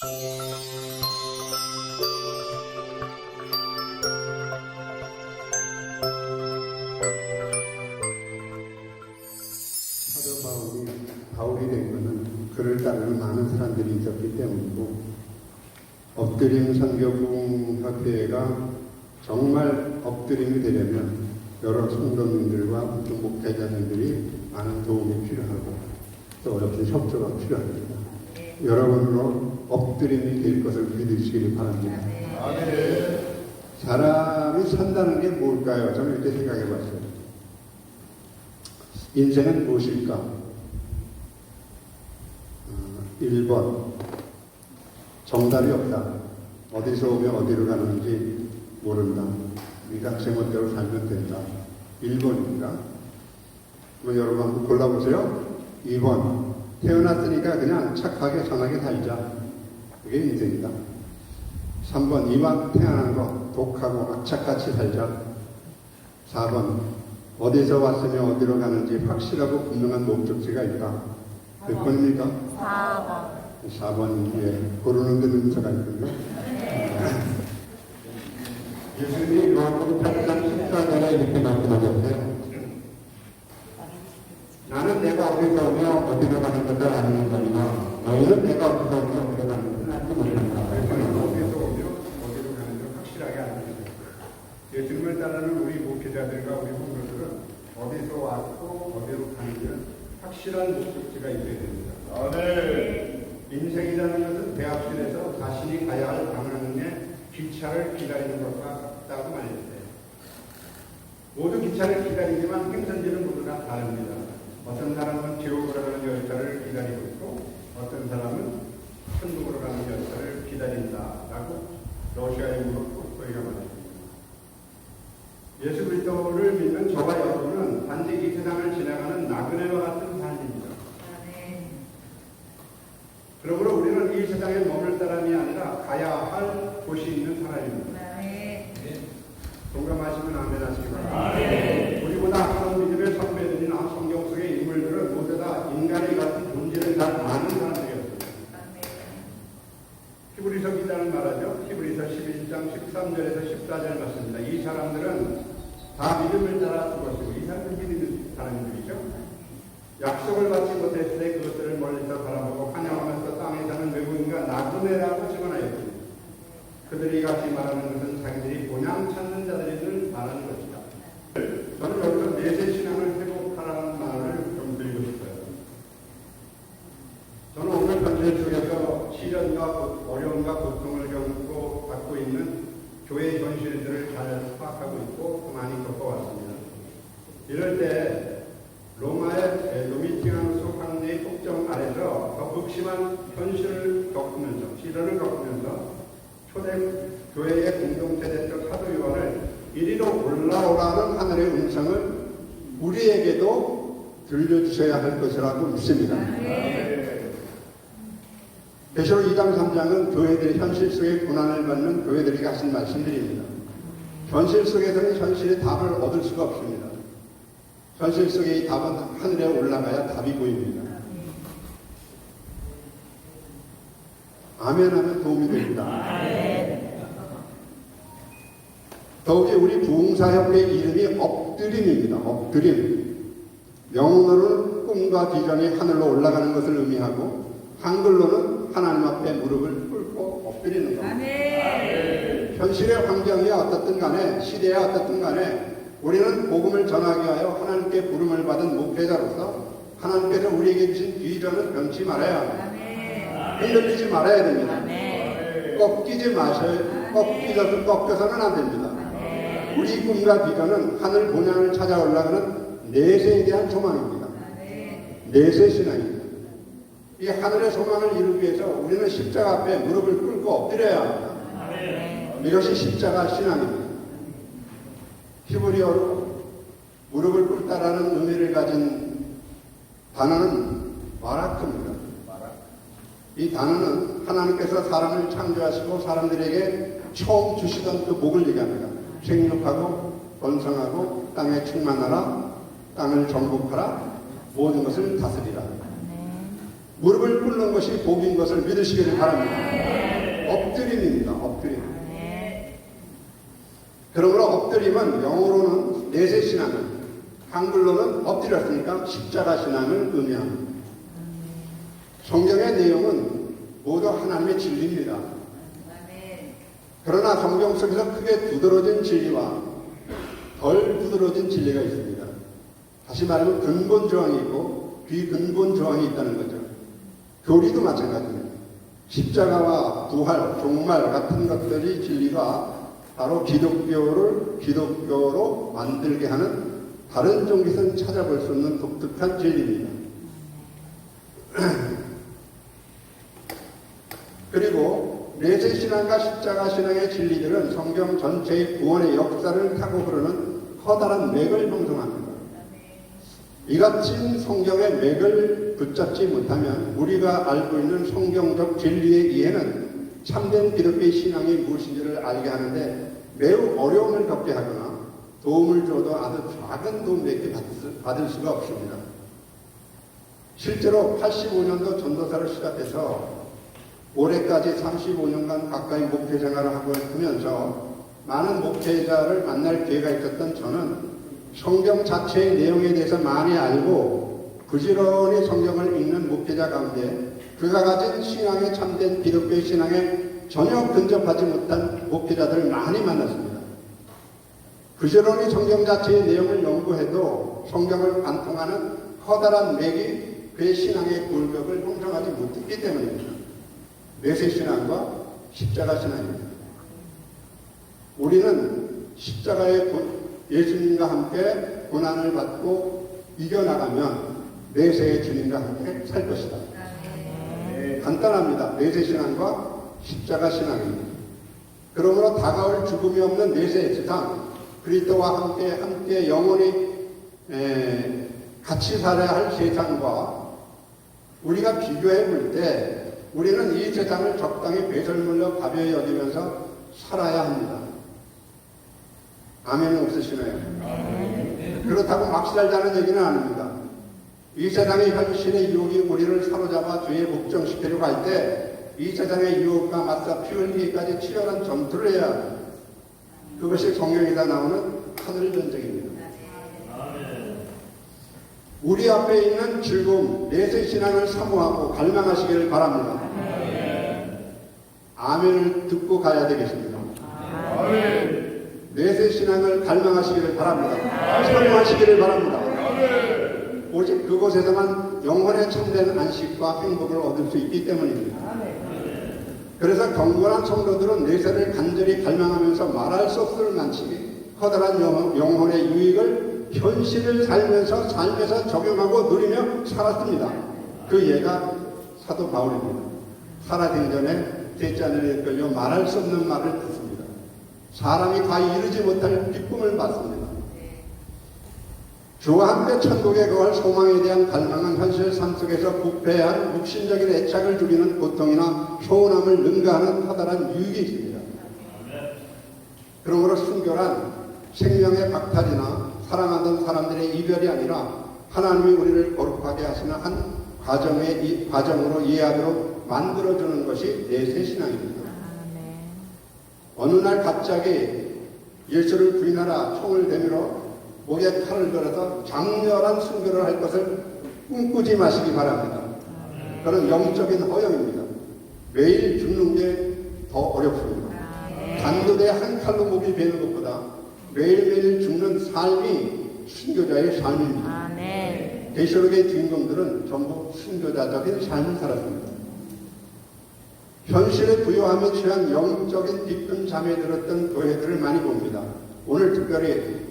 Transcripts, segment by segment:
사도 바울이 된 것은 그를 따르는 많은 사람들이 있었기 때문이고, 엎드림 선교부흥학회가 정말 엎드림이 되려면 여러 성도님들과 목회자님들이 많은 도움이 필요하고 또 어렵게 협조가 필요합니다. 여러분으로 엎드림이 될 것을 믿으시길 바랍니다. 사람이 산다는 게 뭘까요? 저는 이렇게 생각해 봤어요. 인생은 무엇일까? 1번, 정답이 없다. 어디서 오면 어디로 가는지 모른다. 우리가 제멋대로 살면 된다. 1번입니다. 그럼 여러분 한번 골라보세요. 2번, 태어났으니까 그냥 착하게 선하게 살자. 그게 인생이다. 3번, 이왕 태어난 거 독하고 악착같이 살자. 4번, 어디서 왔으며 어디로 가는지 확실하고 분명한 목적지가 있다. 몇 번입니까? 4번. 4번, 예. 고르는 데 문제가 있군요. 예수님이 요한복음 8장 14절에 이렇게 말씀하셨어요. 나는 내가 어디서 오며 어디로 가는 것을 아는 거니와 너희는 내가 어디서 오며 어디로 가는 것을 알지 못한다. 어디서 오며 어디로 가는 것을 확실하게 알고 있어요. 예수님을 따르는 우리 목회자들과 우리 성도들은 어디서 왔고 어디로 가는지는 확실한 목적지가 있어야 됩니다. 인생이라는 것은 대합실에서 자신이 가야 할 방향의 기차를 기다리는 것과 같다고 말했어요. 모두 기차를 기다리지만 행선지는 모두 다 다릅니다. 어떤 사람은 지옥으로 가는 열차를 기다리고 있고 어떤 사람은 천국으로 가는 열차를 기다린다라고 러시아의 무릎 소리가 말했습니다. 예수 그리스도를 믿는 저와 여러분은 단지 이 세상을 지나가는 나그네와 같은 삶입니다. 그러므로 우리는 이 세상에 머물 사람이 아니라 가야 할 곳이 있는 사람입니다. 동감하시면 아멘 하시기 바랍니다. 우리보다 앞선 믿음의 선배들이나 성경 속의 인물들은 모두 다 인간의 같은 본질을 다 아는 사람들이었습니다. 히브리서 기자는 말하죠. 히브리서 11장 13절에서 14절 맞습니다. 이 사람들은 다 믿음을 따라 죽었고, 이 사람은 믿는 사람들이죠. 약속을 받지 못했을 때 그것들을 멀리서 바라보고 환영하면서 땅에 사는 외국인과 나그네라고 증언하였습니다. 그들이 같이 말하는 것은 자기들이 본향 찾는 자들을 말하는 것이다. 저는 여기서 내세 신앙을 회복하라는 말을 좀 드리고 싶어요. 저는 오늘 현실 속에서 시련과 어려움과 고통을 겪고 받고 있는 교회 현실들을 잘 파악하고 있고 많이 겪어왔습니다. 이럴 때 로마의 도미티아누스 황제의 폭정 아래서 더 극심한 현실을 겪으면서 시련을 겪으면서 초대 교회의 공동체대적 사도 요한을 이리로 올라오라는 하늘의 음성을 우리에게도 들려주셔야 할 것이라고 믿습니다. 베드로 2장 3장은 교회들이 현실 속에 고난을 받는 교회들이 하신 말씀들입니다. 현실 속에서는 현실의 답을 얻을 수가 없습니다. 현실 속의 이 답은 하늘에 올라가야 답이 보입니다. 아멘 하면 도움이 됩니다. 더욱이 우리 부흥사협회 이름이 엎드림입니다. 엎드림. 영어로는 꿈과 비전이 하늘로 올라가는 것을 의미하고 한글로는 하나님 앞에 무릎을 꿇고 엎드리는 겁니다. 현실의 환경이 어떻든 간에 시대가 어떻든 간에 우리는 복음을 전하기 위하여 하나님께 부름을 받은 목회자로서 하나님께서 우리에게 주신 비전을 변치 말아야 합니다. 흔들리지 말아야 됩니다. 꺾이지 마셔야, 꺾여서는 안 됩니다. 우리 꿈과 비전은 하늘 본향을 찾아 올라가는 내세에 대한 소망입니다. 내세 신앙입니다. 이 하늘의 소망을 이루기 위해서 우리는 십자가 앞에 무릎을 꿇고 엎드려야 합니다. 이것이 십자가 신앙입니다. 히브리어로 무릎을 꿇다라는 의미를 가진 단어는 바라크입니다. 이 단어는 하나님께서 사람을 창조하시고 사람들에게 처음 주시던 그 복을 얘기합니다. 생육하고 번성하고 땅에 충만하라, 땅을 정복하라, 모든 것을 다스리라. 무릎을 꿇는 것이 복인 것을 믿으시기를 바랍니다. 엎드림입니다. 엎드림. 그러므로 엎드림은 영어로는 내세 신앙을, 한글로는 엎드렸으니까 십자가 신앙을 의미합니다. 성경의 내용은 모두 하나님의 진리입니다. 그러나 성경 속에서 크게 두드러진 진리와 덜 두드러진 진리가 있습니다. 다시 말하면 근본 조항이 있고 비근본 조항이 있다는 거죠. 교리도 마찬가지입니다. 십자가와 부활, 종말 같은 것들이 진리가 바로 기독교로 만들게 하는 다른 종교에서는 찾아볼 수 없는 독특한 진리입니다. 그리고 내세 신앙과 십자가 신앙의 진리들은 성경 전체의 구원의 역사를 타고 흐르는 커다란 맥을 형성합니다. 이같이 성경의 맥을 붙잡지 못하면 우리가 알고 있는 성경적 진리에 의해는 참된 기독교의 신앙이 무엇인지를 알게 하는데 매우 어려움을 겪게 하거나 도움을 줘도 아주 작은 도움밖에 받을 수가 없습니다. 실제로 85년도 전도사를 시작해서 올해까지 35년간 가까이 목회 생활을 하고 있으면서 많은 목회자를 만날 기회가 있었던 저는 성경 자체의 내용에 대해서 많이 알고 부지런히 성경을 읽는 목회자 가운데 그가 가진 신앙에 참된 기독교의 신앙에 전혀 근접하지 못한 목회자들을 많이 만났습니다. 부지런히 성경 자체의 내용을 연구해도 성경을 관통하는 커다란 맥이 그의 신앙의 골격을 형성하지 못했기 때문입니다. 내세 신앙과 십자가 신앙입니다. 우리는 십자가의 예수님과 함께 고난을 받고 이겨나가면 내세의 주님과 함께 살 것이다. 간단합니다. 내세 신앙과 십자가 신앙입니다. 그러므로 다가올 죽음이 없는 내세의 세상, 그리스도와 함께 영원히 같이 살아야 할 세상과 우리가 비교해 볼 때 우리는 이 세상을 적당히 배설물로 가벼이 여기면서 살아야 합니다. 아멘은 없으시나요? 그렇다고 막 살자는 얘기는 아닙니다. 이 세상의 현실의 유혹이 우리를 사로잡아 죄에 복종시키려고 할 때 이 세상의 유혹과 맞서 피 흘리기까지 치열한 전투를 해야 합니다. 그것이 성경에다 나오는 하늘 전쟁입니다. 우리 앞에 있는 즐거움, 내세 신앙을 사모하고 갈망하시기를 바랍니다. 아멘을 듣고 가야 되겠습니다. 내세 신앙을 갈망하시기를 바랍니다. 사모하시기를 바랍니다. 오직 그곳에서만 영혼의 참된 안식과 행복을 얻을 수 있기 때문입니다. 그래서 경건한 성도들은 내세를 간절히 갈망하면서 말할 수 없을 만치 커다란 영혼의 유익을 현실을 살면서 삶에서 적용하고 누리며 살았습니다. 그 예가 사도 바울입니다. 살아가기 전에 대자연에 끌려 말할 수 없는 말을 듣습니다. 사람이 다 이루지 못할 기쁨을 받습니다. 주와 함께 천국에 거할 소망에 대한 갈망은 현실 삶 속에서 부패한 육신적인 애착을 죽이는 고통이나 소원함을 능가하는 커다란 유익이 있습니다. 그러므로 순결한 생명의 박탈이나 사랑하던 사람들의 이별이 아니라 하나님이 우리를 거룩하게 하시는 한 과정으로 이해하도록 만들어주는 것이 내세 신앙입니다. 어느 날 갑자기 예수를 부인하라 총을 내밀어 목에 칼을 걸어서 장렬한 순교를 할 것을 꿈꾸지 마시기 바랍니다. 그런 영적인 허영입니다. 매일 죽는 게 더 어렵습니다. 단도대 한 칼로 목이 베는 것보다 매일매일 죽는 삶이 순교자의 삶입니다. 계시록의 주인공들은 전부 순교자적인 삶을 살았습니다. 현실의 부요함에 취한 영적인 깊은 잠에 들었던 교회들을 많이 봅니다. 오늘 특별히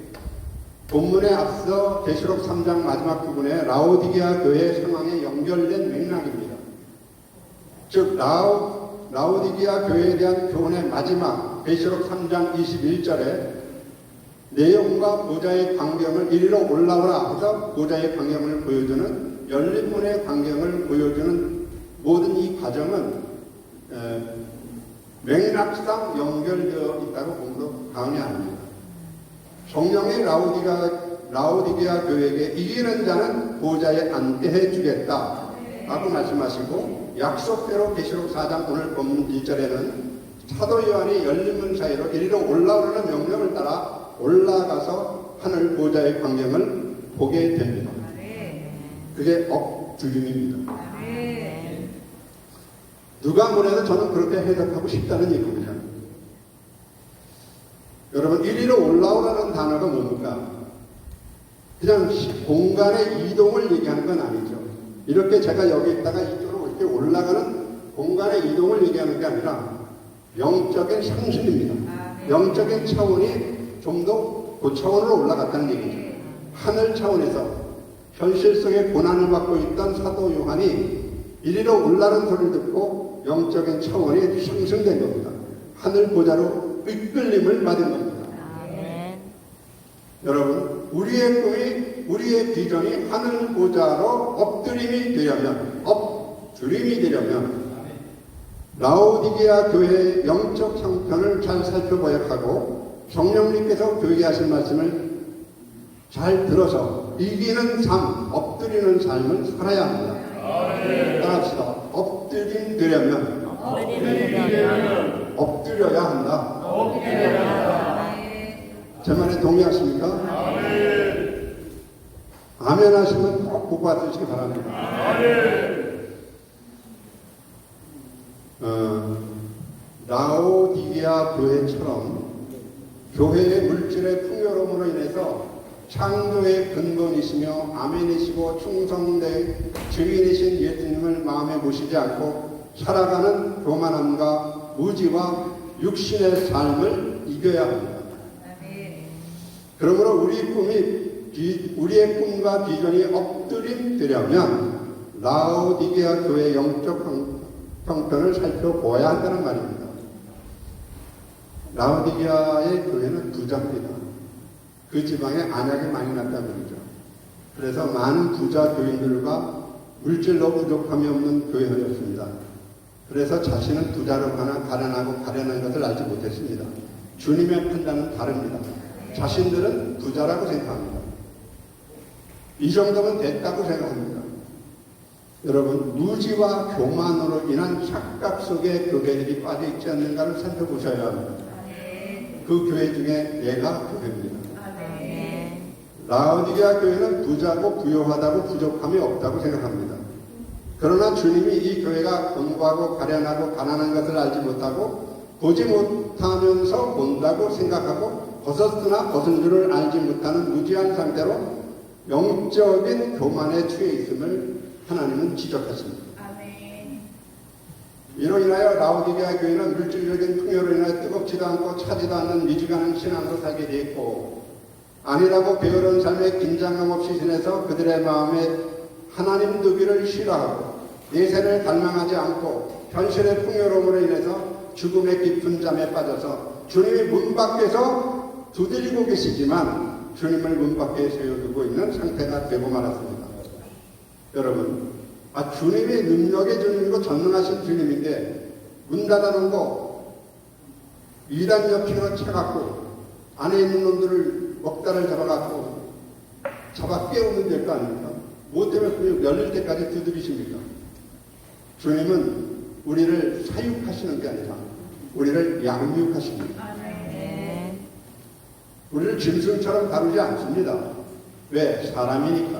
본문에 앞서 계시록 3장 마지막 부분에 라오디게아 교회 상황에 연결된 맥락입니다. 즉 라오디게아 교회에 대한 교훈의 마지막 계시록 3장 21절에 내용과 보좌의 광경을 이리로 올라오라 해서 보좌의 광경을 보여주는 열린 문의 광경을 보여주는 모든 이 과정은 맥락상 연결되어 있다고 보면 과언이 아닙니다. 성령의 라오디게아 교회에게 이기는 자는 보좌에 앉게 해주겠다 라고 말씀하시고 약속대로 계시록 4장 오늘 본문 1절에는 사도 요한이 열린문 사이로 이리로 올라오라는 명령을 따라 올라가서 하늘 보좌의 광경을 보게 됩니다. 그게 엎드림입니다. 누가 뭐래도 저는 그렇게 해석하고 싶다는 얘기입니다. 여러분, 이리로 올라오라는 단어가 뭡니까? 그냥 공간의 이동을 얘기하는 건 아니죠. 이렇게 제가 여기 있다가 이쪽으로 이렇게 올라가는 공간의 이동을 얘기하는 게 아니라 영적인 상승입니다. 영적인 차원이 좀 더 그 차원으로 올라갔다는 얘기죠. 하늘 차원에서 현실 속에 고난을 받고 있던 사도 요한이 이리로 올라가는 소리를 듣고 영적인 차원이 상승된 겁니다. 하늘 보좌로 이끌림을 받은 겁니다. 여러분, 우리의 꿈이, 우리의 비전이 하늘 보좌로 엎드림이 되려면 라오디게아 교회의 영적 형편을 잘 살펴봐야 하고 성령님께서 교회에 하신 말씀을 잘 들어서 이기는 삶, 엎드리는 삶을 살아야 합니다. 따라합시다. 엎드려야 한다. 제 말에 동의하십니까? 아멘 하시면 꼭 복 받으시기 바랍니다. 라오디게아 교회처럼 교회의 물질의 풍요로움으로 인해서 창조의 근본이시며 아멘이시고 충성된 주인이신 예수님을 마음에 모시지 않고 살아가는 교만함과 무지와 육신의 삶을 이겨야 합니다. 그러므로 우리의 꿈과 비전이 엎드림되려면 라오디게아 교회의 영적 형편을 살펴보아야 한다는 말입니다. 라오디게아의 교회는 부자입니다. 그 지방에 안약이 많이 났다는 거죠. 그래서 많은 부자 교인들과 물질로 부족함이 없는 교회였습니다. 그래서 자신은 부자로 가난하고 가련한 것을 알지 못했습니다. 주님의 판단은 다릅니다. 자신들은 부자라고 생각합니다. 이 정도면 됐다고 생각합니다. 여러분, 무지와 교만으로 인한 착각 속에 교회들이 빠져 있지 않는가를 살펴보셔야 합니다. 그 교회 중에 내가 교회입니다. 라오디게아 교회는 부자고 부요하다고 부족함이 없다고 생각합니다. 그러나 주님이 이 교회가 공부하고 가련하고 가난한 것을 알지 못하고 보지 못하면서 본다고 생각하고 벗었으나 벗은 줄을 알지 못하는 무지한 상태로 영적인 교만에 취해 있음을 하나님은 지적하십니다. 이로 인하여 라오디게아 교회는 물질적인 풍요로 인하여 뜨겁지도 않고 차지도 않는 미지근한 신앙으로 살게 되었고, 아니라고 게으른 삶에 긴장감 없이 지내서 그들의 마음에 하나님 두기를 싫어하고 예세를 갈망하지 않고 현실의 풍요로움으로 인해서 죽음의 깊은 잠에 빠져서 주님이 문 밖에서 두드리고 계시지만 주님을 문 밖에 세워두고 있는 상태가 되고 말았습니다. 여러분, 주님이 능력의 주님이고 전능하신 주님인데 문 닫아놓은 거 이단 옆으로 쳐갖고 안에 있는 놈들을 먹다를 잡아갖고 잡아 깨우면 될 거 아닙니까? 뭐 때문에 열릴 때까지 두드리십니까? 주님은 우리를 사육하시는 게 아니라 우리를 양육하십니다. 우리를 짐승처럼 다루지 않습니다. 왜? 사람이니까.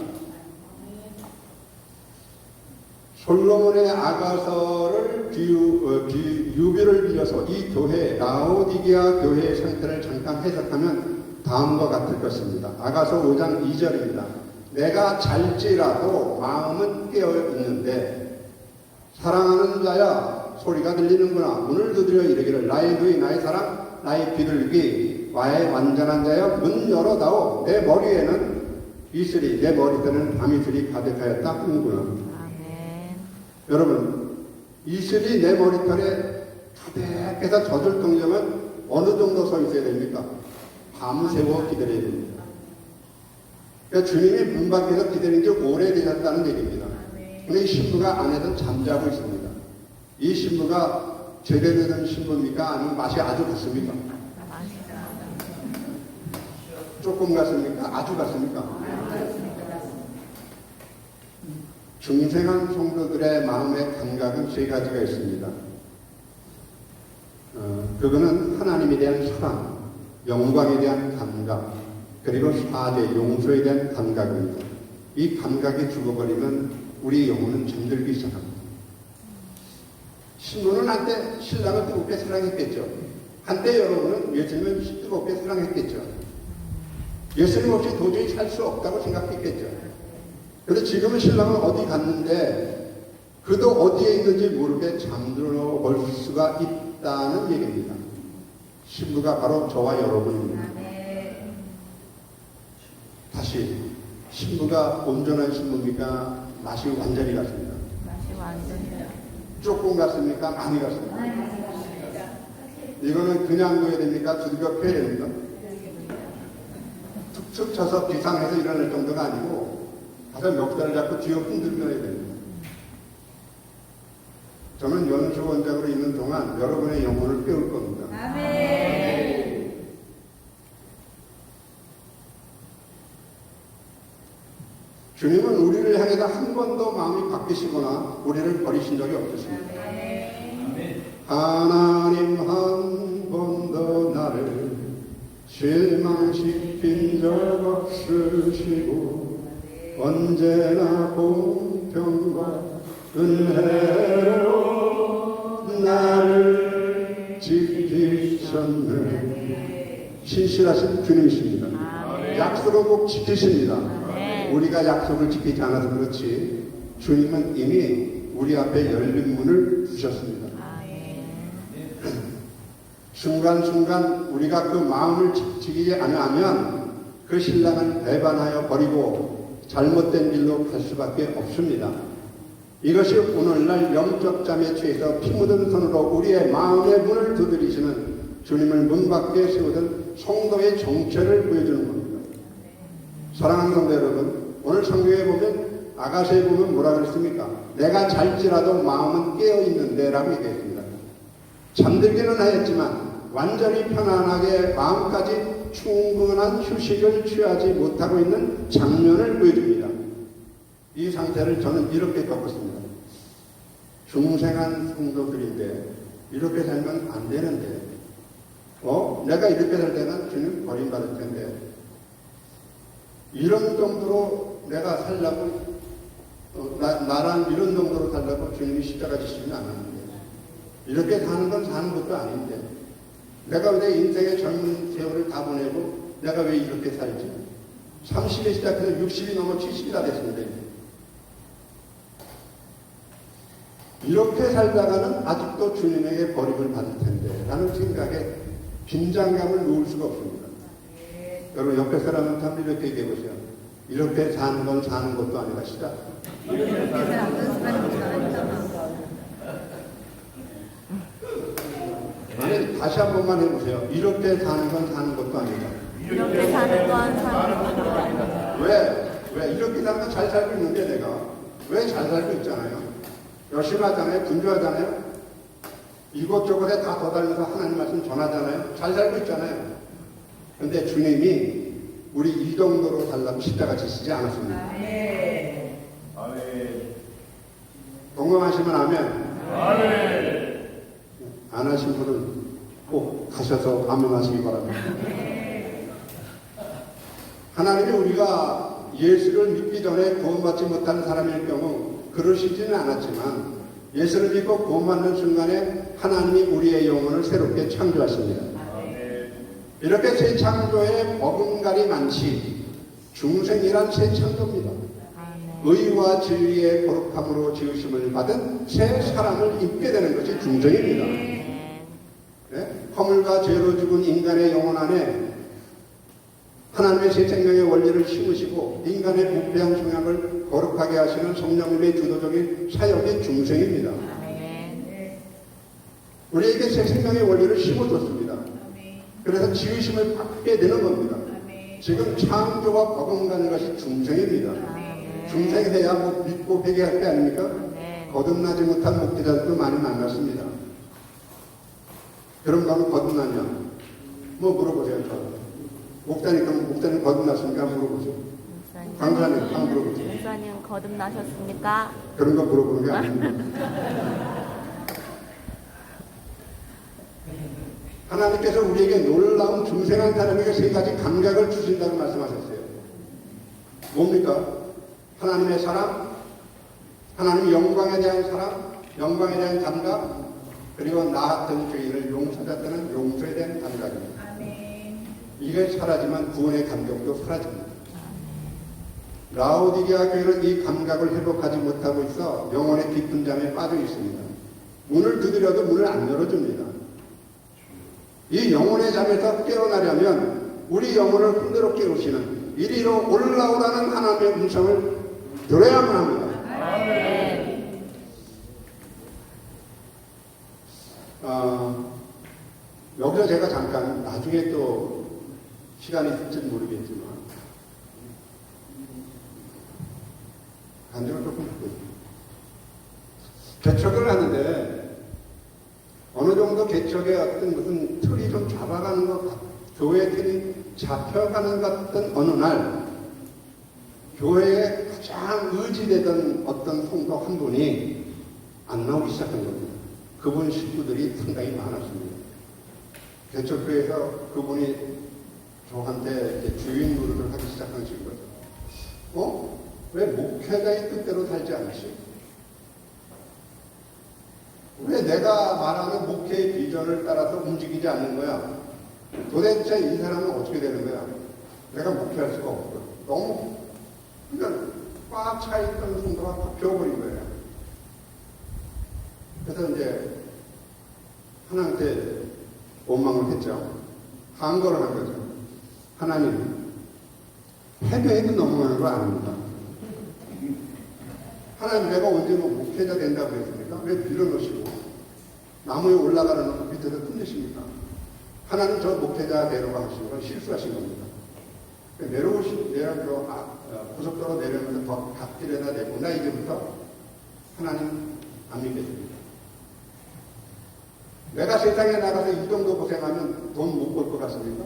솔로몬의 아가서를 유비를 빌려서 이 교회, 라오디게아 교회의 상태를 잠깐 해석하면 다음과 같을 것입니다. 아가서 5장 2절입니다. 내가 잘지라도 마음은 깨어 있는데 사랑하는 자야 소리가 들리는구나. 문을 두드려 이르기를 나의 누이 나의 사랑 나의 비둘기 와의 완전한 자여 문 열어다오. 내 머리에는 이슬이 내 머리에는 밤이슬이 가득하였다 하는구나. 여러분, 이슬이 내 머리털에 가득해서 젖을 정도면 어느 정도 서 있어야 됩니까? 밤새워 기다려야 됩니다. 그러니까 주님이 문 밖에서 기다린 지 오래되셨다는 얘기입니다. 근데 이 신부가 안에서 잠자고 있습니다. 이 신부가 제대로 된 신부입니까? 아니면 맛이 아주 같습니까? 조금 같습니까? 아주 같습니까? 중생한 성도들의 마음의 감각은 세 가지가 있습니다. 그거는 하나님에 대한 사랑, 영광에 대한 감각, 그리고 사죄, 용서에 대한 감각입니다. 이 감각이 죽어버리면 우리 영혼은 잠들기 시작합니다. 신부는 한때 신랑을 뜨겁게 사랑했겠죠. 한때 여러분은 예수님을 뜨겁게 사랑했겠죠. 예수님 없이 도저히 살 수 없다고 생각했겠죠. 그런데 지금은 신랑은 어디 갔는데 그도 어디에 있는지 모르게 잠들어 볼 수가 있다는 얘기입니다. 신부가 바로 저와 여러분입니다. 다시 신부가 온전한 신부입니까? 맛이 완전히 같습니다. 맛이 완전히 조금 같습니까? 많이 같습니까? 이거는 그냥 둬야 됩니까? 두들겨 패야 됩니까? 툭툭 쳐서 비상해서 일어날 정도가 아니고 가서 몇 달을 잡고 뒤에 흔들려야 됩니다. 저는 연수 원장으로 있는 동안 여러분의 영혼을 깨울 겁니다. 아멘. 주님은 우리를 향해서 한 번도 마음이 바뀌시거나 우리를 버리신 적이 없으십니다. 하나님 한 번도 나를 실망시킨 적 없으시고 언제나 공평과 은혜로 나를 지키셨네. 신실하신 주님이십니다. 약속을 꼭 지키십니다. 우리가 약속을 지키지 않아서 그렇지 주님은 이미 우리 앞에 열린 문을 두셨습니다. 순간순간 우리가 그 마음을 지키지 않으면 그 신랑을 배반하여 버리고 잘못된 길로 갈 수밖에 없습니다. 이것이 오늘날 영적 잠에 취해서 피 묻은 손으로 우리의 마음의 문을 두드리시는 주님을 문 밖에 세우던 성도의 정체를 보여주는 겁니다. 사랑하는 성도 여러분, 오늘 성경에 보면 아가서에 보면 뭐라 그랬습니까? 내가 잘지라도 마음은 깨어있는데 라고 얘기했습니다. 잠들기는 하였지만 완전히 편안하게 마음까지 충분한 휴식을 취하지 못하고 있는 장면을 보여줍니다. 이 상태를 저는 이렇게 겪었습니다. 중생한 성도들인데 이렇게 살면 안 되는데 내가 이렇게 살 때는 주님 버림받을 텐데 이런 정도로 내가 살려고 나랑 이런 정도로 살려고 주님이 십자가 지시면 안 하는데 이렇게 사는 건 사는 것도 아닌데 내가 내 인생의 젊은 세월을 다 보내고 내가 왜 이렇게 살지? 30에 시작해서 60이 넘어 70이 다 됐습니다. 이렇게 살다가는 아직도 주님에게 버림을 받을 텐데 라는 생각에 긴장감을 놓을 수가 없습니다. 여러분 옆에 사람한테 한번 이렇게 얘기해 보세요. 이렇게 사는 건 사는 것도 아니다. 시작. 아니 다시 한 번만 해보세요. 이렇게 사는 건 사는 것도 아니다. 이렇게 사는 건 사는 것도 아니다. 왜 이렇게 사는 건 잘 살고 있는데 내가 왜 잘 살고 있잖아요. 열심히 하잖아요. 분주하잖아요. 이곳저곳에 다 도달면서 하나님 말씀 전하잖아요. 잘 살고 있잖아요. 그런데 주님이 우리 이 정도로 살라고 십자가 지시지 않았습니다. 동감하시면 아멘. 안 하신 분은 꼭 가셔서 아멘하시기 바랍니다. 하나님이 우리가 예수를 믿기 전에 구원받지 못한 사람일 경우 그러시지는 않았지만 예수를 믿고 구원받는 순간에 하나님이 우리의 영혼을 새롭게 창조하십니다. 이렇게 새 창조의 버금갈이 많지 중생이란 새 창조입니다. 의와 진리의 거룩함으로 지으심을 받은 새 사람을 입게 되는 것이 중생입니다. 네? 허물과 죄로 죽은 인간의 영혼 안에 하나님의 새 생명의 원리를 심으시고 인간의 부패한 성향을 거룩하게 하시는 성령님의 주도적인 사역이 중생입니다. 우리에게 새 생명의 원리를 심어줬습니다. 그래서 지으심을 받게 되는 겁니다. 지금 창조가 버금가는 것이 중생입니다. 중생해야 뭐 믿고 회개할 게 아닙니까? 거듭나지 못한 목회자들도 많이 만났습니다. 그런 거는 거듭나냐? 뭐 물어보세요. 목사님, 그럼 목사님 거듭났습니까? 물어보세요. 강사님, 한번 물어보세요. 목사님 거듭나셨습니까? 그런 거 물어보는 게 아닙니다. 하나님께서 우리에게 놀라운 중생한 사람에게 세 가지 감각을 주신다고 말씀하셨어요. 뭡니까? 하나님의 사랑, 하나님의 영광에 대한 사랑, 영광에 대한 감각, 그리고 나 같은 죄인을 용서했다는 용서에 대한 감각입니다. 이게 사라지면 구원의 감격도 사라집니다. 라오디게아 교회는 이 감각을 회복하지 못하고 있어 영혼의 깊은 잠에 빠져 있습니다. 문을 두드려도 문을 안 열어줍니다. 이 영혼의 잠에서 깨어나려면 우리 영혼을 흔들어 깨우시는 이리로 올라오라는 하나님의 음성을 들어야만 합니다. 여기서 제가 잠깐 나중에 또 시간이 있을지 모르겠지만 간증을 조금 듣고 있습니다. 개척을 하는데 어느 정도 개척의 어떤 무슨 틀이 좀 잡아가는 것 같, 교회 틀이 잡혀가는 것 같은 어느 날 교회에 가장 의지되던 어떤 성도 한 분이 안 나오기 시작한 겁니다. 그분 식구들이 상당히 많았습니다. 개척교회에서 그분이 저한테 주인 노릇을 하기 시작하신 거죠. 왜 목회자의 뜻대로 살지 않으시오? 왜 내가 말하는 목회의 비전을 따라서 움직이지 않는 거야? 도대체 이 사람은 어떻게 되는 거야? 내가 목회할 수가 없어. 너무 그러니까 꽉 차있던 성도가 팍 비워버린 거예요. 그래서 이제 하나님께 원망을 했죠. 한거를 한 거죠. 하나님, 해도 넘어가는 거 아닙니다. 하나님, 내가 언제 뭐 목회자 된다고 했습니까? 왜 밀어넣으시고 나무에 올라가는 밑에서 끝내십니까? 하나님, 저 목회자 내려가 하시는 건 실수하신 겁니다. 고속도로 내려오면서 더 갓길에다 내고 나 이제부터 하나님 안 믿겠습니다. 내가 세상에 나가서 이 정도 고생하면 돈 못 벌 것 같습니까?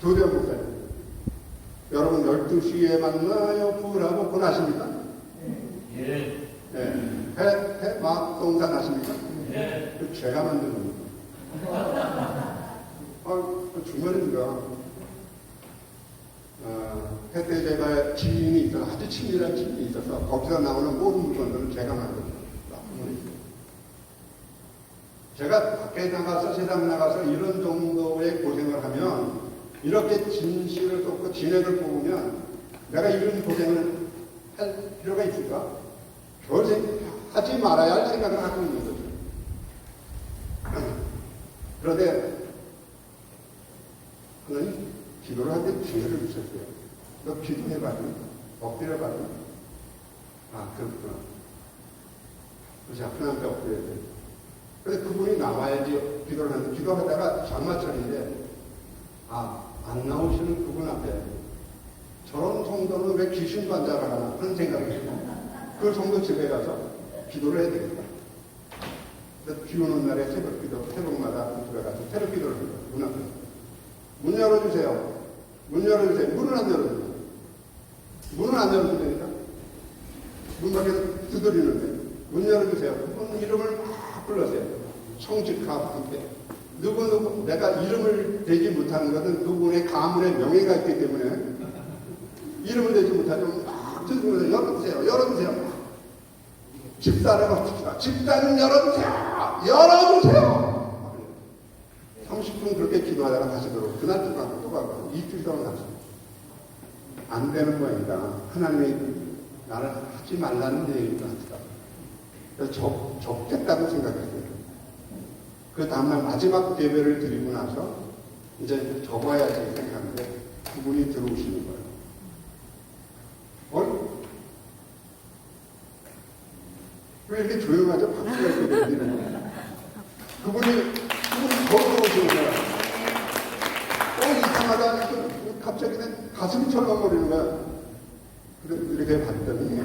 조대원 목사님, 여러분 12시에 만나요 부라고 돈 아십니까? 예. 해 막동산 아십니까? 예. 그 제가 만든 겁니다. 중요합니다. 그때 제가 지인이 있어서 아주 친밀한 지인이 있어서 거기서 나오는 모든 물건들을 제가 만듭니다. 제가 밖에 나가서 세상 나가서 이런 정도의 고생을 하면 이렇게 진실을 쏟고 진액을 뽑으면 내가 이런 고생을 할 필요가 있을까? 별생 하지 말아야 할 생각을 하고 있는 거죠. 그런데 하나님 기도를 할 때 기회를 주셨어요. 너 기도해봐요. 엎드려봐요. 그렇구나. 그래서 하나님께 엎드려야 돼요. 그래서 그분이 나와야지 기도를 하는데 기도하다가 장마철인데 안 나오시는 그분 앞에 저런 성도는 왜 귀신 반자를 하나 하는 생각이 들고 그 성도 집에 가서 기도를 해야 되겠다. 그래서 비 오는 날에 새벽마다 집에 가서 새벽 기도를 합니다. 문 앞에. 문 열어주세요. 문 열어주세요. 문을 안 열어주세요. 문을 안 열어주니까 문 밖에서 두드리는데 문 열어주세요. 그분 이름을 막 불러세요. 성직하고 함께. 누구 내가 이름을 대지 못하는 것은 그분의 가문의 명예가 있기 때문에 이름을 대지 못하죠. 막 두드리면서 열어주세요. 집사를 합시다. 집사님 열어주세요. 열어주세요. 30분 그렇게 기도하다가 다시 들어오고 그날 또 가고 이틀 동안 다시 안 되는 거니까 하나님이 나를 하지 말라는 얘기를 합시다. 그래서 적겠다고 생각했어요. 그 다음날 마지막 예배를 드리고 나서 이제 적어야지 생각하는데 그분이 들어오시는 거예요. 왜 이렇게 조용하죠? 박수가 이렇게 들리는 거예요. 그분이 걸어오시는 거예요. 이상하다. 갑자기 가슴이 철렁거리는 거야. 이렇게 봤더니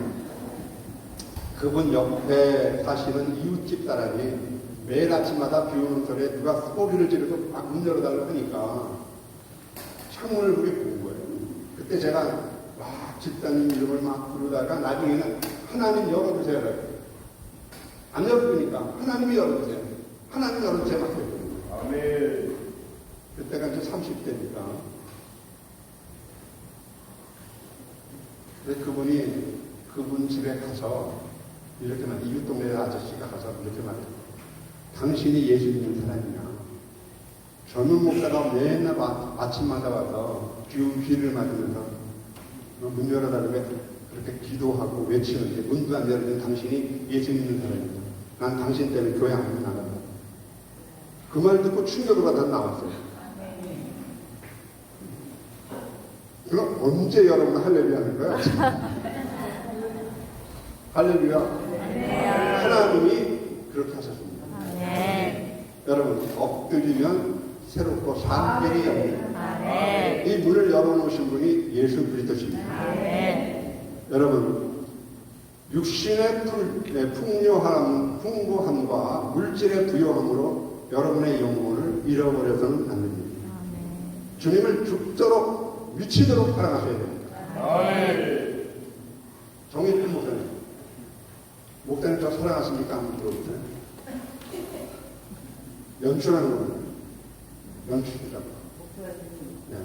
그분 옆에 사시는 이웃집 사람이 매일 아침마다 비 오는 소리에 누가 소리를 지르고 막 문 열어달라고 하니까 창문을 그렇게 본 거예요. 그때 제가 막 집사님 이름을 막 부르다가 나중에는 하나님 열어주세요. 안 열어주니까 하나님이 열어주세요. 하나님 열어주세요. 막 그랬거든요. 아멘. 그때가 이제 30대니까. 근데 그분 집에 가서 이렇게 말, 이웃 동네 아저씨가 가서 이렇게 말해요. 당신이 예수 믿는 사람이냐? 젊은 목사가 맨날 아침마다 와서 귀를 맞으면서 문 열어달라고 그렇게 기도하고 외치는데 문도 안 열어준 당신이 예수 믿는 사람이냐? 난 당신 때문에 교회 안 나간다. 그 말 듣고 충격을 받아 나왔어요. 그럼 언제 여러분 할렐루야 하는 거야? 할렐루야. 하나님이 그렇게 하셨습니다. 여러분, 엎드리면 새롭고 산 길이 열립니다. 이 문을 열어놓으신 분이 예수 그리스도십니다. 여러분, 육신의 풍부함과 물질의 부요함으로 여러분의 영혼을 잃어버려서는 안 됩니다. 주님을 죽도록 미치도록 사랑하셔야 됩니다. 정일필 목사님 저 사랑하십니까? 한번 물어보세요. 연출하는 겁니다. 연출이라고. 네.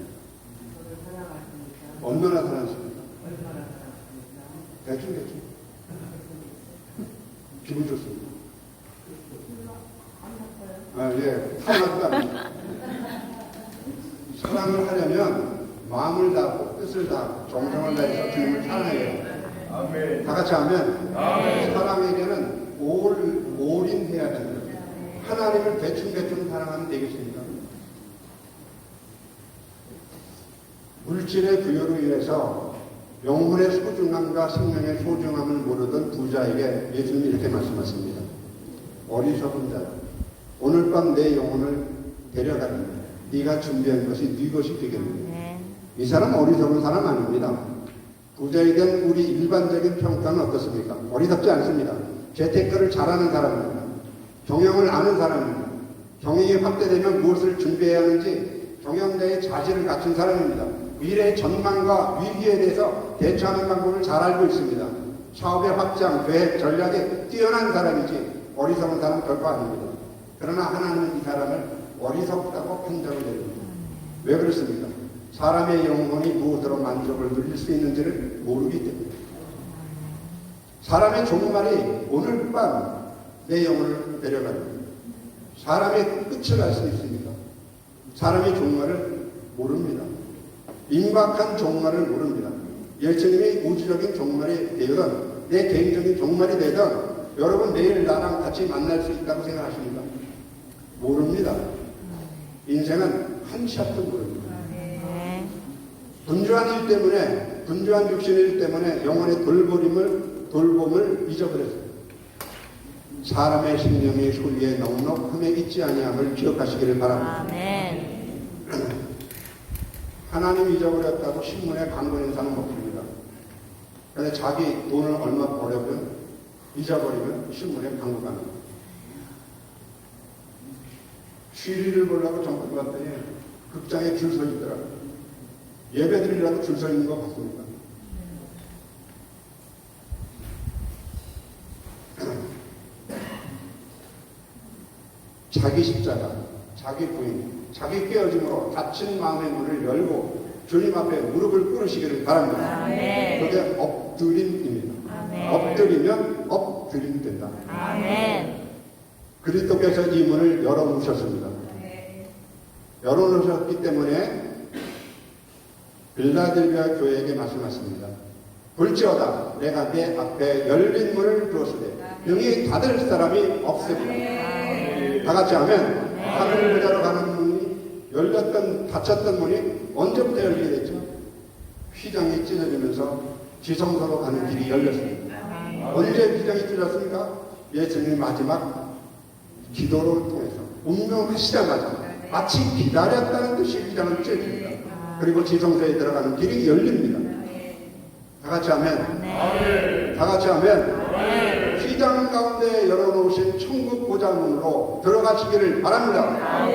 얼마나 사랑하십니까? 대충. 기분 좋습니다. 예, 사랑하지도 않습니다. 사랑을 하려면 마음을 다하고 뜻을 다하고 정성을 다해서 주님을 사랑해야 돼요. 아멘. 다 같이 하면 사랑에게는 올인해야 됩니다. 하나님을 대충 사랑하면 되겠습니다. 물질의 부여로 인해서 영혼의 소중함과 생명의 소중함을 모르던 부자에게 예수님이 이렇게 말씀하십니다. 어리석은 자야, 오늘 밤 내 영혼을 데려가는 네가 준비한 것이 네 것이 되겠느냐. 이 사람 어리석은 사람 아닙니다. 부자에 대한 우리 일반적인 평가는 어떻습니까? 어리석지 않습니다. 재테크를 잘하는 사람입니다. 경영을 아는 사람입니다. 경영이 확대되면 무엇을 준비해야 하는지 경영자의 자질을 갖춘 사람입니다. 미래의 전망과 위기에 대해서 대처하는 방법을 잘 알고 있습니다. 사업의 확장, 계획, 전략에 뛰어난 사람이지 어리석은 사람은 결코 아닙니다. 그러나 하나님은 이 사람을 어리석다고 판정을 내립니다. 왜 그렇습니까? 사람의 영혼이 무엇으로 만족을 누릴 수 있는지를 모르기 때문에. 사람의 종말이 오늘 밤 내 영혼을 데려갑니다. 사람의 끝을 알 수 있습니다. 사람의 종말을 모릅니다. 임박한 종말을 모릅니다. 예수님이 우주적인 종말이 되든 내 개인적인 종말이 되든 여러분 내일 나랑 같이 만날 수 있다고 생각하십니까? 모릅니다. 인생은 한 샷도 모릅니다. 분주한 일 때문에, 분주한 육신의 일 때문에 영혼의 돌봄을 잊어버렸습니다. 사람의 생명의 소리에 넉넉함에 있지 아니함을 기억하시기를 바랍니다. 아멘. 하나님 잊어버렸다고 신문에 광고 낸 사람은 없습니다. 그런데 자기 돈을 얼마 벌려면 잊어버리면 신문에 광고가 나옵니다. 쉬리를 보려고 정부 갔더니 극장에 줄 서 있더라고요. 예배드리라고 줄 서 있는 거 봤습니다. 자기 십자가, 자기 부인, 자기 깨어짐으로 닫힌 마음의 문을 열고 주님 앞에 무릎을 꿇으시기를 바랍니다. 아멘. 그게 엎드림입니다. 아멘. 엎드리면 엎드림 된다. 아멘. 그리스도께서 이 문을 열어놓으셨습니다. 열어놓으셨기 때문에 빌라델비아 교회에게 말씀하십니다. 볼지어다 내가 내 앞에 열린 문을 두었으되 능히 닫을 사람이 없습니다. 다 같이 하면 하늘 보자로 가는 문이 닫혔던 문이 언제부터 열리게 됐죠? 휘장이 찢어지면서 지성소로 가는 길이 열렸습니다. 언제 휘장이 찢어졌습니까? 예수님의 마지막 기도를 통해서 운명하시자마자 마치 기다렸다는 듯이 휘장을 찢어집니다. 그리고 지성소에 들어가는 길이 열립니다. 다 같이 하면 다 같이 하면 휘장 가운데 열어놓으신 천국 보좌문으로 들어가시기를 바랍니다.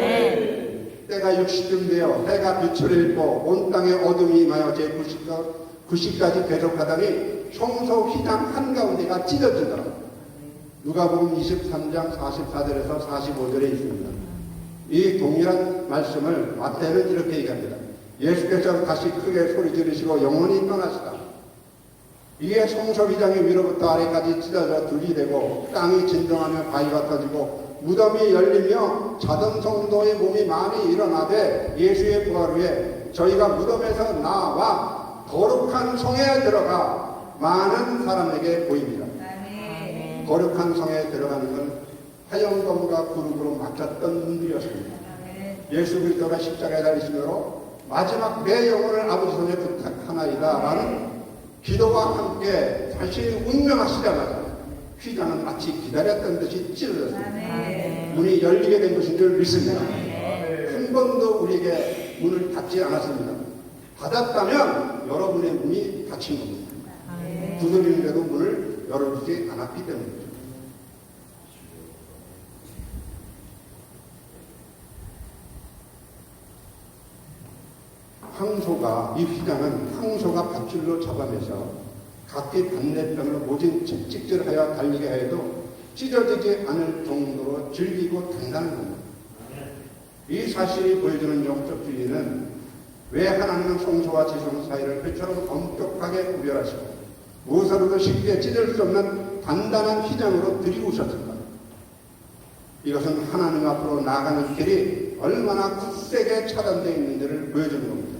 때가 60쯤 되어 해가 빛을 잃고 온 땅에 어둠이 임하여 제90시까지 계속하더니 성소 휘장 한가운데가 찢어지더라. 누가복음 23장 44절에서 45절에 있습니다. 이 동일한 말씀을 마태는 이렇게 얘기합니다. 예수께서 다시 크게 소리 지르시고 영원히 떠나시다. 이에 성소 휘장이 위로부터 아래까지 찢어져 둘이 되고 땅이 진동하며 바위가 터지고 무덤이 열리며 자던 성도의 몸이 많이 일어나되 예수의 부활 후에 저희가 무덤에서 나와 거룩한 성에 들어가 많은 사람에게 보입니다. 거룩한 성에 들어가는 건 화영검과 구름으로 막혔던 분들이었습니다. 예수 그리스도가 십자가에 달리심으로 마지막 내 영혼을 아버지 손에 부탁하나이다 라는 기도와 함께 자신이 운명하시자마자 휘장은 마치 기다렸던 듯이 찢어졌습니다. 문이 열리게 된 것인 줄 믿습니다. 한 번도 우리에게 문을 닫지 않았습니다. 닫았다면 여러분의 문이 닫힌 겁니다. 두드리는데도 문을 열어주지 않았기 때문입니다. 황소가, 이 휘장은 황소가 밧줄로 잡아매서 각기 반대편으로 모진 직직질하여 달리게 해도 찢어지지 않을 정도로 질기고 단단한 겁니다. 이 사실이 보여주는 영적 진리는 왜 하나님은 성소와 지성 사이를 배처럼 엄격하게 구별하시고 무엇으로도 쉽게 찢을 수 없는 단단한 휘장으로 들이우셨을까? 이것은 하나님 앞으로 나아가는 길이 얼마나 굳세게 차단되어 있는지를 보여주는 겁니다.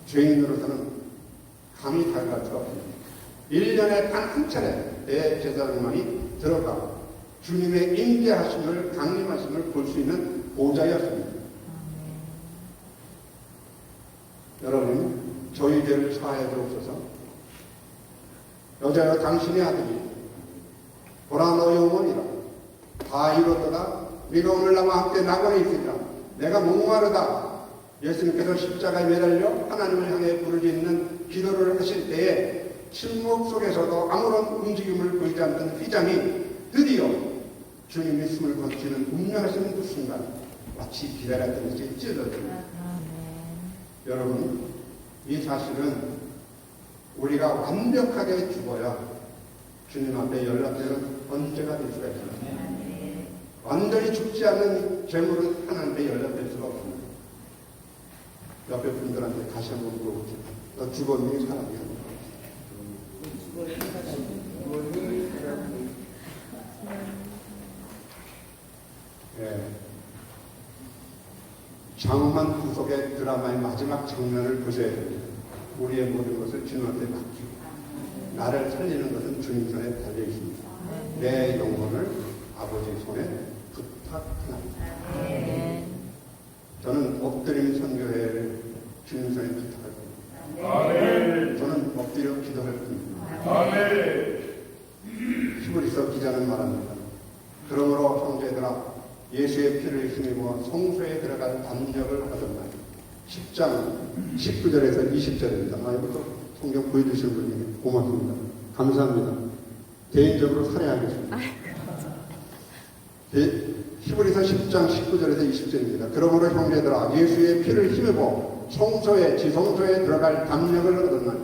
죄인으로서는 감히 다가갈 수가 없습니다. 1년에 단 한 차례 대제사장만이 들어가 주님의 임재하심을 강림하심을 볼 수 있는 보좌였습니다. 여러분, 저희 죄를 사하여 주옵소서. 여자여 당신의 아들이 보라 너 영혼이라 다 이뤘도다. 네가 오늘 나와 함께 낙원에 있으리라. 내가 목마르다. 예수님께서 십자가에 매달려 하나님을 향해 부르짖는 기도를 하실 때에 침묵 속에서도 아무런 움직임을 보이지 않던 휘장이 드디어 주님이 숨을 거치는 운명하시는 그 순간 마치 기다렸던 것이 찢어집니다. 여러분, 이 사실은 우리가 완벽하게 죽어야 주님 앞에 연락되는 번제가 될 수가 있습니다. 완전히 죽지 않는 죄물은 하나님께 연락될 수가 없습니다. 옆에 분들한테 다시 한번 물어보세요. 너 죽었니? 살았니? 네. 장엄한 구속의 드라마의 마지막 장면을 보셔야 됩니다. 우리의 모든 것을 주님한테 맡기고 나를 살리는 것은 주님 손에 달려 있습니다. 내 영혼을 아버지 손에 부탁합니다. 저는 엎드림 선교회를 주님 손에 부탁할 겁니다. 저는 엎드려 기도할 겁니다. 히브리서 기자는 말합니다. 그러므로 형제들아 예수의 피를 힘입어 성소에 들어갈 담력을 얻었나니 10장 19절에서 20절입니다. 이것도 성경 보여주시는 분이 고맙습니다. 감사합니다. 개인적으로 살해하겠습니다. 히브리서 10장 19절에서 20절입니다. 그러므로 형제들아 예수의 피를 힘입어 성소에 지성소에 들어갈 담력을 얻었나니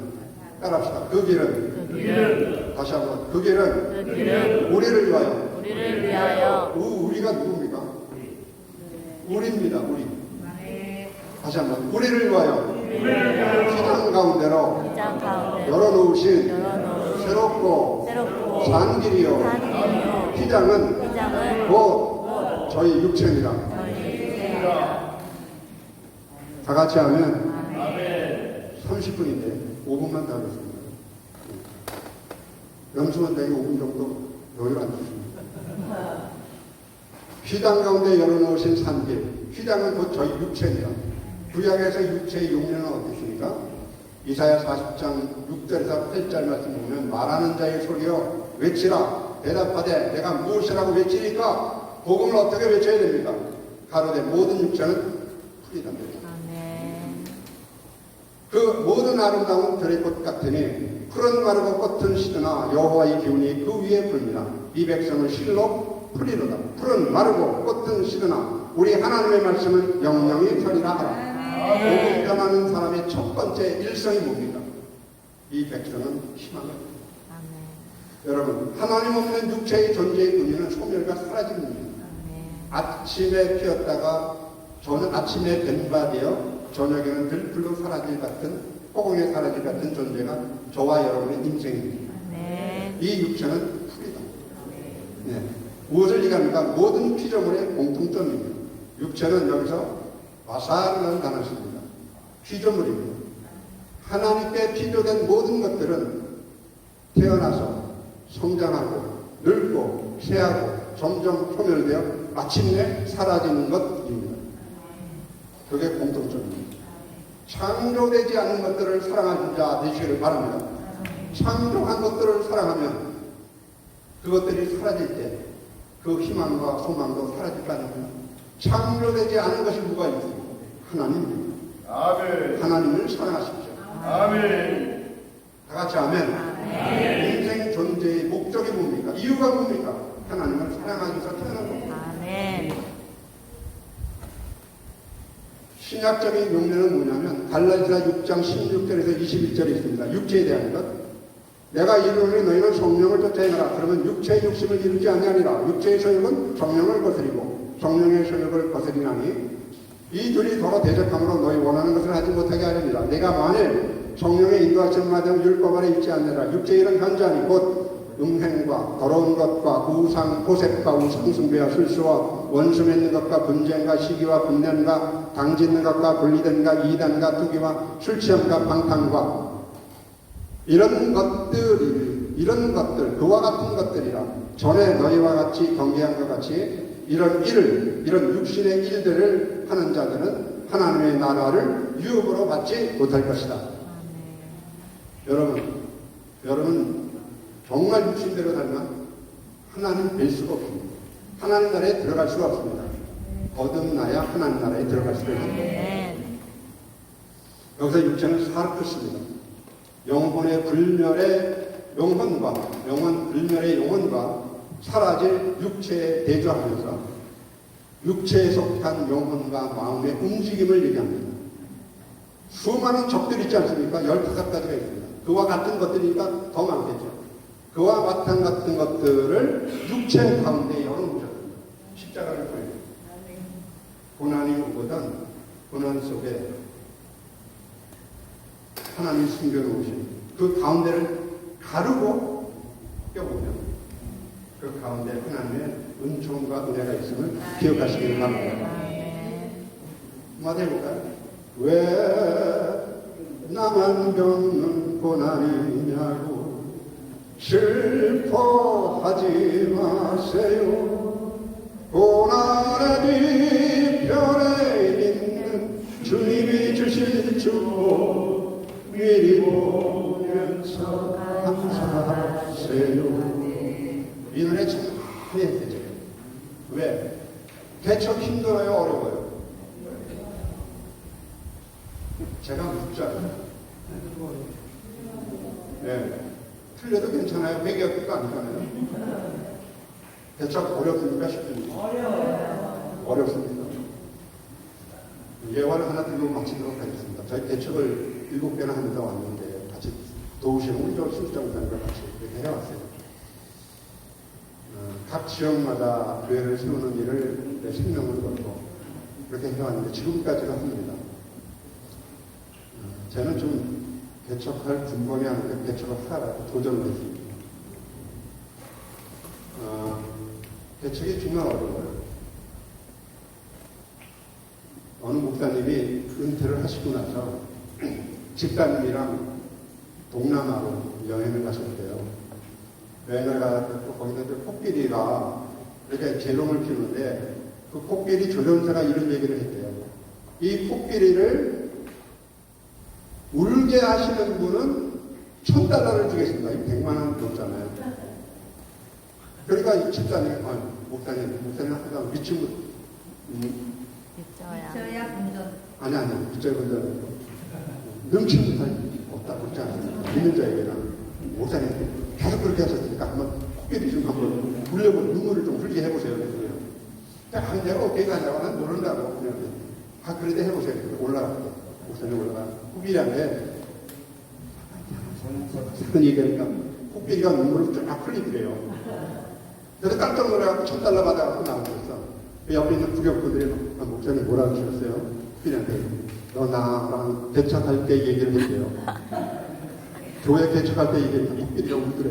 따라합시다. 그 길은 다시 한번 그 길은 우리를 위하여 우리가 누굽니까? 우리입니다. 우리. 다시 한번 우리를 위하여 휘장 가운데로 열어놓으신 새롭고 산 길이요 휘장은 곧 저희 육체니라. 다 같이 하면 30분인데 5분만 더 하겠습니다. 연수원장이 5분 정도 여유를 안 주십니다. 휘장 가운데 열어놓으신 산길, 휘장은 곧 저희 육체니라. 구약에서 육체의 용례는 어디 있습니까? 이사야 40장 6절에서 8절 말씀 보면 말하는 자의 소리여 외치라. 대답하되 내가 무엇이라고 외치니까 복음을 어떻게 외쳐야 됩니까? 가로되 모든 육체는 풀이랍니다. 그 모든 아름다운 들의 꽃 같으니 푸른 마르고 꽃은 시드나 여호와의 기운이 그 위에 불미라. 이 백성을 실로 풀이로다. 풀은 마르고 꽃은 시드나 우리 하나님의 말씀은 영영이 서리라 하라. 복음 전하는 사람의 첫 번째 일성이 뭡니까? 이 백성은 희망입니다. 여러분, 하나님 없는 육체의 존재의 의미는 소멸과 사라지는 의미입니다. 아침에 피었다가 아침에 변화되어 저녁에는 들풀로 사라질 같은, 호공에 사라질 같은 존재가 저와 여러분의 인생입니다. 이 육체는 풀이다. 네. 무엇을 얘기합니까? 모든 피조물의 공통점입니다. 육체는 여기서 와사라는 단어를 씁니다. 피조물입니다. 하나님께 필요된 모든 것들은 태어나서 성장하고 늙고 쇠하고 점점 소멸되어 마침내 사라지는 것입니다. 그게 공통점입니다. 창조되지 않은 것들을 사랑하는 자 되시기를 바랍니다. 창조한 것들을 사랑하면 그것들이 사라질 때 그 희망과 소망도 사라질 거 아닙니까? 창조되지 않은 것이 누가 있습니까? 하나님입니다. 아멘. 하나님을 사랑하십시오. 아멘. 다 같이 아멘. 아멘. 인생 존재의 목적이 뭡니까? 이유가 뭡니까? 하나님을 사랑하기 위해서 태어난 겁니다. 아멘. 신약적인 용례는 뭐냐면 갈라디아 6장 16절에서 21절에 있습니다. 육체에 대한 것. 내가 이르노니 너희는 성령을 쫓아 행하라. 그러면 육체의 욕심을 이루지 아니하리라. 육체의 소욕은 성령을 거스리고 성령의 소욕을 거스리나니 이 둘이 서로 대적함으로 너희 원하는 것을 하지 못하게 하렵니다. 내가 만일 성령의 인도하심을 받으면 율법 아래 있지 않느라. 육체의 일은 현저하니 곧 음행과 더러운 것과 우상, 호색과 우상 숭배와 술수와 원수 맺는 것과 분쟁과 시기와 분냄과 당짓는 것과 분리된과 이단과 투기와 술 취함과 방탕과 이런 것들, 그와 같은 것들이라. 전에 너희와 같이 경계한 것 같이 이런 육신의 일들을 하는 자들은 하나님의 나라를 유업으로 받지 못할 것이다. 여러분 정말 육신대로 살면 하나님 뵐 수가 없습니다. 하나님 나라에 들어갈 수가 없습니다. 거듭나야 하나님 나라에 들어갈 수가 있습니다. 여기서 육체는 사르크스입니다. 영혼의 불멸의 영혼과 불멸의 영혼과 사라질 육체에 대조하면서 육체에 속한 영혼과 마음의 움직임을 얘기합니다. 수많은 적들이 있지 않습니까? 15가지가 있습니다. 그와 같은 것들이니까 더 많겠죠. 그와 같은 것들을 육체 가운데 열어놓으셨습니다. 십자가를 통해 고난이 오거든 고난 속에 하나님이 숨겨놓으신 그 가운데를 가르고 껴보면 그 가운데 하나님의 은총과 은혜가 있음을 기억하시기를 바랍니다. 한마디 해볼까요? 왜 나만 겪는 고난이냐고 슬퍼하지 마세요. 고난의 뒤편에 있는 주님이 주실 축복 미리 보면서 감사하세요. 이 노래 참 많이 했죠. 왜? 개척 힘들어요? 어려워요? 제가 묻잖아요. 네. 틀려도 괜찮아요. 회개가 아니잖아요. 개척 어렵습니까? 쉽습니까? 어렵습니다. 예화를 하나 들고 마치도록 하겠습니다. 저희 개척을 7개나 하면서 왔는데 같이 도우시는 우리 수장장과 같이 이렇게 해왔어요. 각 지역마다 교회를 세우는 일을 내 생명을 걸고 그렇게 해왔는데 지금까지도 합니다. 저는 좀 개척할 군번이 아니라 개척을 하라고 도전을 했습니다. 개척이 정말 어려워요. 어느 목사님이 은퇴를 하시고 나서 집사님이랑 동남아로 여행을 가셨대요. 여행을 가서 거기서 코끼리가 이렇게 재롱을 피우는데 그 코끼리 조련사가 이런 얘기를 했대요. 이 코끼리를 울게 하시는 분은 $1,000를 주겠습니다. 100만 원 넘잖아요. 그러니까 이 집사님, 목사님 항상 미친 분, 믿져야 본전. 아니, 믿져야 본전. 넘치는 사람이 없다고 그러지 않습니까? 믿는 자에게는. 목사님, 계속 그렇게 하셨으니까 한번 코끼리 좀 한번 울려본 눈물을 좀 흘리게 해보세요. 내가 어떻게 가냐고 난 모른다고. 그랬더니 그래도 해보세요. 올라갈게. 목사님 올라가. 코끼리한테 큰 얘기하니까 코끼리가 눈물을 쫙 흘리더래요. 그래서 깜짝 놀라서 $1,000 받아갖고 나왔었어. 그 옆에 있는 구경꾼들이 목사님 뭐라 그러셨어요? 코끼리한테 너 나랑 개척할 때 얘기를 했대요. 교회 개척할 때 얘기했는데 코끼리가 울더래.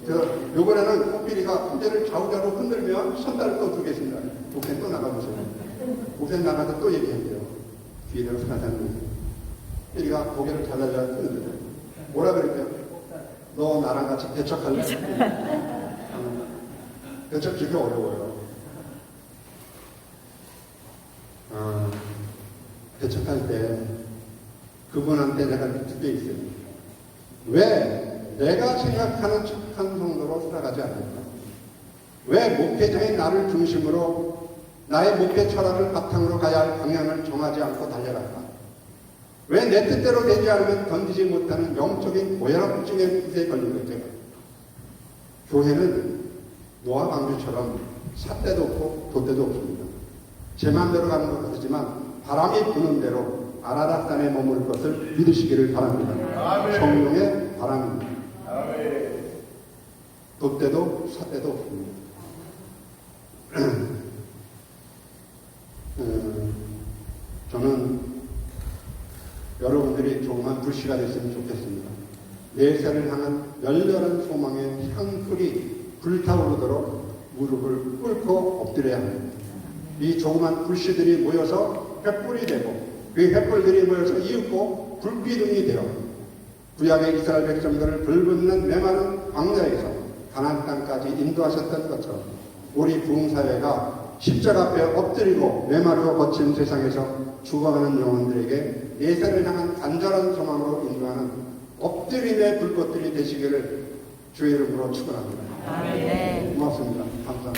그래서 요번에는 코끼리가 군대를 좌우좌우로 흔들면 $1,000 또 주겠습니다. 목사님 또 나가보세요. 목사님 나가서 또 얘기했대요. 뒤에 대고 사장님. 코끼리가 고개를 자자자 흔들더래. 뭐라 그랬대요? 너 나랑 같이 개척할래? 개척 되게 어려워요. 개척할 때 그분한테 내가 두 개 있어요. 왜 내가 생각하는 착한 성도로 살아가지 않을까? 왜 목회자인 나를 중심으로 나의 목회 철학을 바탕으로 가야 할 방향을 정하지 않고 달려갈까? 왜 내 뜻대로 되지 않으면 견디지 못하는 영적인 고혈압증에 걸린 거죠? 교회는 노아 방주처럼 삿대도 없고 돛대도 없습니다. 제 마음대로 가는 건 아니지만 바람이 부는 대로 아라랏산에 머물 것을 믿으시기를 바랍니다. 아멘. 성령의 바람입니다. 아멘. 돛대도 삿대도 없습니다. 저는 여러분들이 조금만 불씨가 됐으면 좋겠습니다. 내세를 향한 열렬한 소망의 향불이 불타오르도록 무릎을 꿇고 엎드려야 합니다. 이 조그만 불씨들이 모여서 횃불이 되고 그 횃불들이 모여서 이윽고 불기둥이 되어 구약의 이스라엘 백성들을 불붙는 메마른 광야에서 가나안 땅까지 인도하셨던 것처럼 우리 부흥사회가 십자가 앞에 엎드리고 메마르고 거친 세상에서 죽어가는 영혼들에게 예세를 향한 간절한 소망으로 인도하는 엎드림의 불꽃들이 되시기를 주의 이름으로 축원합니다. 아멘. 고맙습니다. 감사합니다.